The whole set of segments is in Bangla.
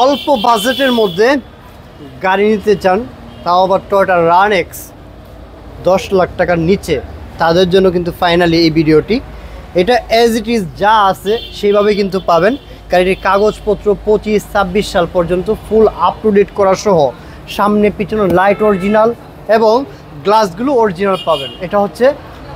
অল্প বাজেটের মধ্যে গাড়ি নিতে চান, তাও আবার টয়োটা রান-এক্স 10 লাখ টাকার নিচে, তাদের জন্য কিন্তু ফাইনালি এই ভিডিওটি। এটা অ্যাজ ইট ইজ যা আছে সেইভাবে কিন্তু পাবেন। গাড়িটির কাগজপত্র 25-26 সাল পর্যন্ত ফুল আপ টু ডেট করা সহ, সামনে পিছনে লাইট অরিজিনাল এবং গ্লাসগুলো অরিজিনাল পাবেন। এটা হচ্ছে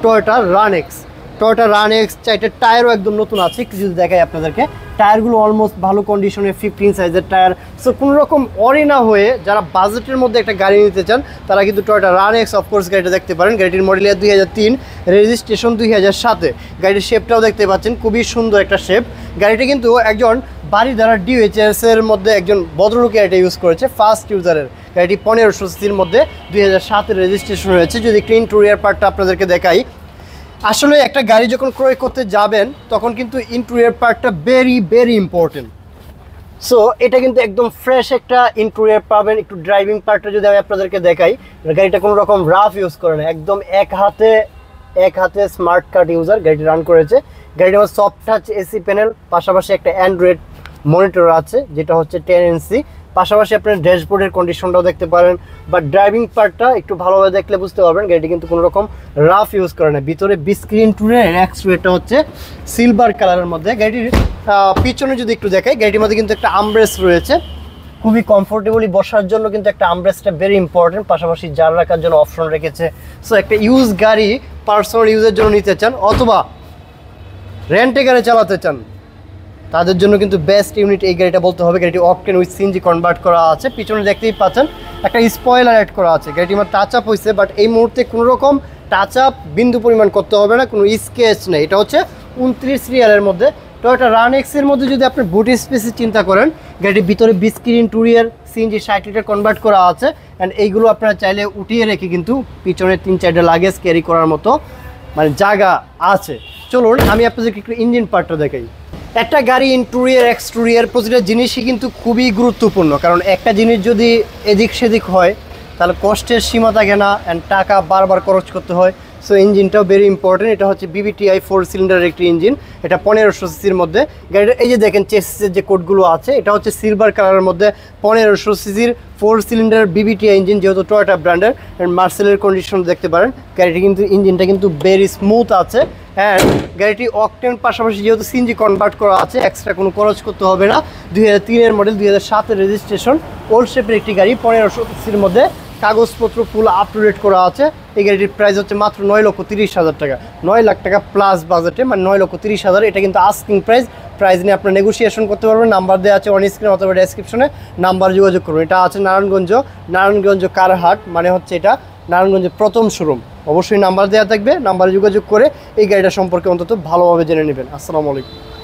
টয়োটা রান-এক্স। টয়োটা রান-এক্স চাইটার টায়ারও একদম নতুন আছে, কিছু দেখাই আপনাদেরকে। টায়ারগুলো অলমোস্ট ভালো কন্ডিশনে, 15 সাইজের টায়ার। সো কোনো রকম অরি না হয়ে যারা বাজেটের মধ্যে একটা গাড়ি নিতে চান তারা কিন্তু টয়োটা রান-এক্স অফকোর্স গাড়িটা দেখতে পারেন। গাড়িটির মডেল ইয়ার 2003, রেজিস্ট্রেশন 2007। গাড়িটির শেপটাও দেখতে পাচ্ছেন, খুবই সুন্দর একটা শেপ। গাড়িটি কিন্তু একজন বাড়িধারা ডিএইচএসের মধ্যে একজন ভদ্রলোকে এটা ইউজ করেছে, ফার্স্ট ইউজারের। গাড়িটি 1500 সিসির মধ্যে 2007-এর রেজিস্ট্রেশন হয়েছে। যদি ইন্টেরিয়র পার্টটা আপনাদেরকে দেখাই, আসলে একটা গাড়ি যখন ক্রয় করতে যাবেন তখন কিন্তু ইন্টেরিয়র পার্টটা ভেরি ইম্পর্টেন্ট। সো এটা কিন্তু একদম ফ্রেশ একটা ইন্টেরিয়র পাবেন। একটু ড্রাইভিং পার্টটা যদি আমি আপনাদেরকে দেখাই, গাড়িটা কোনো রকম রাফ ইউজ করে না, একদম এক হাতে স্মার্ট কার্ড ইউজার গাড়িটি রান করেছে। গাড়িটা আমার সফট টাচ এসি প্যানেল, পাশাপাশি একটা অ্যান্ড্রয়েড মনিটর আছে যেটা হচ্ছে 10 ইঞ্চি। পাশাপাশি আপনার ড্যাশবোর্ডের কন্ডিশনটাও দেখতে পারেন, বা ড্রাইভিং পার্টটা একটু ভালোভাবে দেখলে বুঝতে পারবেন গাড়িটি কিন্তু কোনো রকম রাফ ইউজ করে না। ভিতরে স্ক্রিন টুরের এক্সট্রুয়েটা হচ্ছে সিলভার কালারের মধ্যে। গাড়িটির পিছনে যদি একটু দেখাই, গাড়িটির মধ্যে কিন্তু একটা আমব্রেস রয়েছে, খুবই কমফোর্টেবলি বসার জন্য কিন্তু একটা আমব্রেসটা ভেরি ইম্পর্টেন্ট। পাশাপাশি জার রাখার জন্য অপশন রেখেছে। সো একটা ইউজ গাড়ি পার্সোনাল ইউজের জন্য নিতে চান অথবা রেন্টে গাড়ি চালাতে চান, তাদের জন্য কিন্তু বেস্ট ইউনিট এই গাড়িটা বলতে হবে। গাড়িটি অকটেন উইথ সিএনজি কনভার্ট করা আছে। পিছনে দেখতেই পাচ্ছেন একটা স্পয়লার অ্যাড করা আছে। গাড়িটি আমার টাচ আপ হয়েছে, বাট এই মুহূর্তে কোনো রকম টাচ আপ বিন্দু পরিমাণ করতে হবে না, কোনো স্কেচ নেই। এটা হচ্ছে 29 সিরিয়ালের মধ্যে। টয়োটা রান-এক্সের মধ্যে যদি আপনি বুট স্পেসে চিন্তা করেন, গাড়িটির ভিতরে স্ক্রিন টুরিয়ার সিএনজি 60 লিটার কনভার্ট করা আছে। অ্যান্ড এইগুলো আপনারা চাইলে উঠিয়ে রেখে কিন্তু পিছনে 3-4টা লাগেজ ক্যারি করার মতো মানে জায়গা আছে। চলুন আমি আপনাদেরকে একটু ইঞ্জিন পার্টটা দেখাই। একটা গাড়ি ইন্টেরিয়র এক্সটেরিয়র প্রতিটা জিনিসই কিন্তু খুবই গুরুত্বপূর্ণ, কারণ একটা জিনিস যদি এদিক সেদিক হয় তাহলে কষ্টের সীমা থাকে না, অ্যান্ড টাকা বারবার খরচ করতে হয়। সো ইঞ্জিনটাও ভেরি ইম্পর্টেন্ট। এটা হচ্ছে বিবিটিআই 4 সিলিন্ডারের একটি ইঞ্জিন। এটা 1500 সিসির মধ্যে। গাড়িটা এই যে দেখেন চেসিসের যে কোডগুলো আছে, এটা হচ্ছে সিলভার কালারের মধ্যে 1500 সিসির 4 সিলিন্ডার বিবিটিআই ইঞ্জিন, যেহেতু টয়োটা ব্র্যান্ডের। অ্যান্ড মার্সেলের কন্ডিশন দেখতে পারেন। গাড়িটি কিন্তু ইঞ্জিনটা কিন্তু ভেরি স্মুথ আছে। অ্যান্ড গাড়িটি অকটেন পাশাপাশি যেহেতু সিএনজি কনভার্ট করা আছে, এক্সট্রা কোনো খরচ করতে হবে না। 2003-এর মডেল, 2007-এর রেজিস্ট্রেশন, ওল্ড শেপের একটি গাড়ি, 1500 সিসির মধ্যে, কাগজপত্র ফুল আপ টু ডেট করা আছে। এই গাড়িটির প্রাইস হচ্ছে মাত্র 9,30,000 টাকা। 9 লাখ টাকা প্লাস বাজেটে, মানে 9,30,000। এটা কিন্তু আস্কিং প্রাইস নিয়ে আপনার নেগোসিয়েশন করতে পারবেন। নাম্বার দেওয়া আছে অন স্ক্রিন অথবা ডেসক্রিপশনে, নাম্বার যোগাযোগ করুন। এটা আছে নারায়ণগঞ্জ কারহাট, মানে হচ্ছে এটা নারায়ণগঞ্জের প্রথম শোরুম। অবশ্যই নাম্বার দেওয়া থাকবে, নাম্বারে যোগাযোগ করে এই গাড়িটা সম্পর্কে অন্তত ভালোভাবে জেনে নেবেন। আসসালামু আলাইকুম।